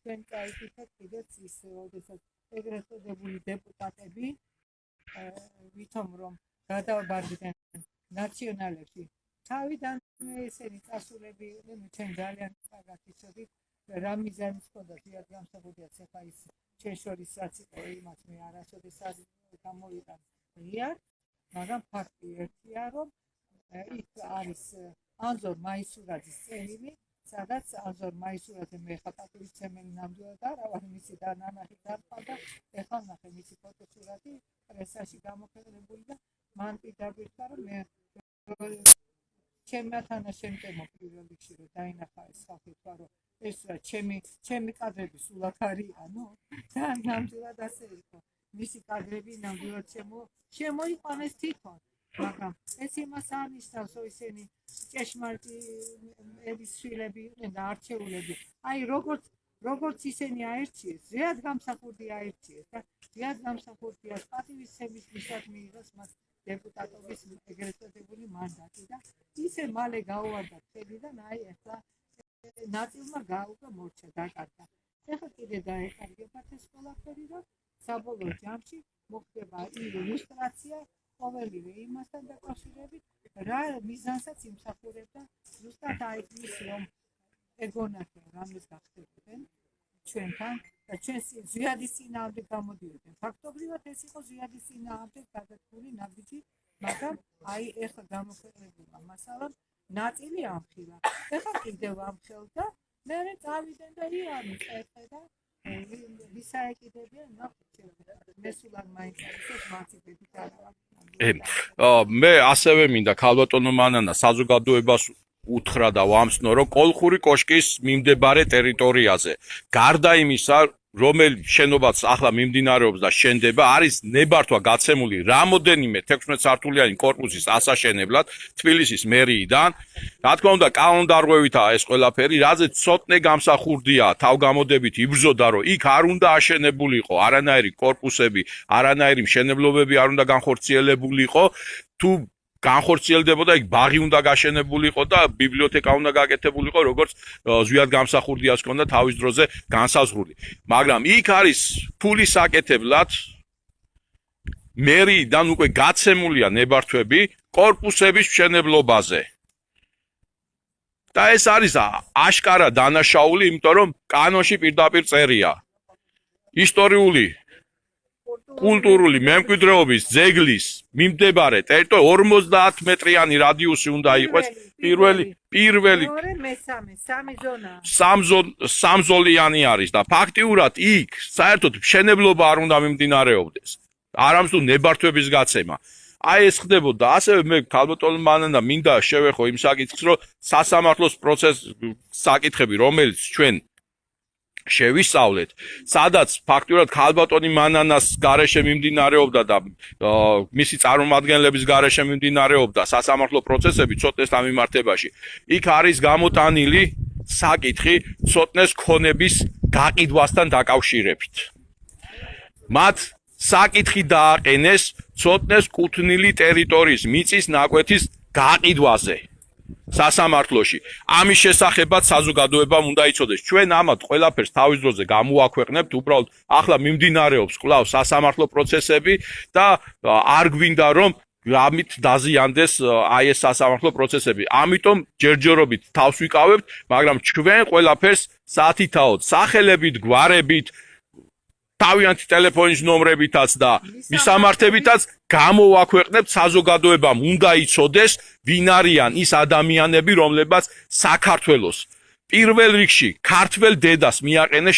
ჩვენ წაიკითხეთ კიდეც ის როდესაც ეგრეთ წოდებული დეპუტატები ვითომ რომ გადავაბარგდნენ ნაციონალებში თავიდან ესენი წასულები იყვნენ ჩვენ ძალიან კარგად ვიცოდით რა მიზანიც ჰქონდა ზიად გამსახურდიას ეხლა ის ჩვენ შორის რაც იყო იმას მე არასოდეს არ გამოვიყან ღიად მაგრამ ფაქტი ერთია რომ იქ არის ანზორ მაისურაძის წერილი სადაც ანზორ მაისურაძე მე ხა პატივისცემელი ნამდვილად არა ვარ მისი დანამატი დარყვა და ეხლა ნახე მისი ფოტოსურათი პრესაში გამოქვეყნებული და მან პირდაპირ რომ მე ჩემი თანაშემწემო პირველ რიგში რომ დაინახა ეს ხალხი თქვა რომ ეს რა ჩემი კადრები სულად არიანო და ნამდვილად ასე იყო მისი კადრები ნამდვილად შემოიყვანეს თვითონ მაგრამ ეს იმას არნიშნავს რომ ისინი ჭეშმარიტი ერის შვილები იყვნენ და არჩეულები აი როგორც ისინი აერჩიეს ზეად გამსახურდი აერჩიეს და ზეად გამსახურდიას პატივისცემის მისად მიიღეს მას დეპუტატობის ეგრეთ წოდებული მანდატი და ისე მალე გაუვარდა ხელიდან აი ახლა ნაწილმა გაუგა მორჩა დაკარგა ეხლა კიდე დაეკარგებათ ეს ყველაფერი და საბოლოო ჯამში მოხდება ილუსტრაცია ყოველივე იმასთან დაკავშირებით რა მიზანსაც იმსახურებდა ზუსტად აი ის რომ ეგონათ რამეს გახდებოდნენ ჩვენთან და ჩვენ ზიადის წინააღმდეგ გამოდიოდნენ ფაქტობრივად ეს იყო ზიადის წინააღმდეგ გადადგმული ნაბიჯი მაგრამ აი ეხლა გამოქვეყნებულა მასალა ნაწილი ამხილა ეხლა კიდევ ამხელდა მე წავიდნენ და იანის ეხლა და ვისაეკიდებიან მესულან მაინც ეს მაციდებით არა მე ასევე მინდა ქალბატონო მანანა საზოგადოებას უთხრა და ვამცნო რომ კოლხური კოშკის მიმდებარე ტერიტორიაზე გარდა იმისა რომელ შენობაც ახლა მიმდინარეობს და შენდება არის ნებართვა გაცემული რამოდენიმე 16 სართულიანი კორპუსის ასაშენებლად თბილისის მერიიდან რა თქმა უნდა კანონდარღვევითაა ეს ყველაფერი რაზეც ცოტნე გამსახურდია თავგამოდებით იბრძოდა რომ იქ არ უნდა აშენებულიყო არანაირი კორპუსები არანაირი მშენებლობები არ უნდა განხორციელებულიყო თუ განხორციელდებოდა იქ ბაღი უნდა გაშენებულიყო და ბიბლიოთეკა უნდა გაკეთებულიყო როგორც ზვიად გამსახურდიას ჰქონდა თავის დროზე განსაზღვრული მაგრამ იქ არის ფულის აკეთებლად მერიიდან უკვე გაცემულია ნებართვები კორპუსების მშენებლობაზე და ეს არის აშკარა დანაშაული იმიტომ რომ კანონში პირდაპირ წერია ისტორიული კულტურული მემკვიდრეობის ძეგლის მიმდებარე ტერიტორია 50 მეტრიანი რადიუსი უნდა იყოს პირველი სამზოლიანი არის და ფაქტიურად იქ საერთოდ მშენებლობა არ უნდა მიმდინარეობდეს არამედ თუ ნებართვების გაცემა აი ეს ხდებოდა ასევე მე ქალბატონო მანანა მინდა შევეხო იმ საკითხს რომ სასამართლოს საკითხები რომელიც ჩვენ შევისწავლეთ, სადაც ფაქტურად ქალბატონი მანანას გარეშე მიმდინარეობდა და მისი წარმომადგენლების გარეშე მიმდინარეობდა სასამართლო პროცესები ცოტნეს დამიმართებაში. იქ არის გამოტანილი საკითხი ცოტნეს ქონების გაყიდვასთან დაკავშირებით. მათ საკითხი დააყენეს ცოტნეს კუთვნილი ტერიტორიის მიწის ნაკვეთის გაყიდვაზე. სასამართლოში ამის შესახებაც საზოგადოებამ უნდა იცოდეს ჩვენ ამათ ყველაფერს თავის დროზე გამოაქვეყნებთ უბრალოდ ახლა მიმდინარეობს კვლავ სასამართლო პროცესები და არ გვინდა რომ ამით დაზიანდეს აი ეს სასამართლო პროცესები ამიტომ ჯერჯერობით თავს ვიკავებთ მაგრამ ჩვენ ყველაფერს სათითაოდ სახელებით გვარებით თავიანთი ტელეფონის ნომრებითაც და მისამართებითაც გამოვაქვეყნებთ საზოგადოებამ უნდა იცოდეს ვინ არიან ის ადამიანები რომლებაც საქართველოს პირველ რიგში ქართველ დედას მიაყენეს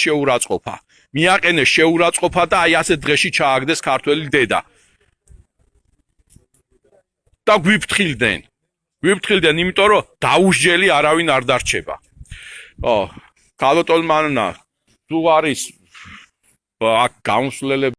შეურაცხყოფა და აი ასე დღეში ჩააგდეს ქართველი დედა და გვიფრთხილდნენ იმიტომ რომ დაუსჯელი არავინ არ დარჩება ქალბატონო მანანა თუ არის აქ გამოსვლელები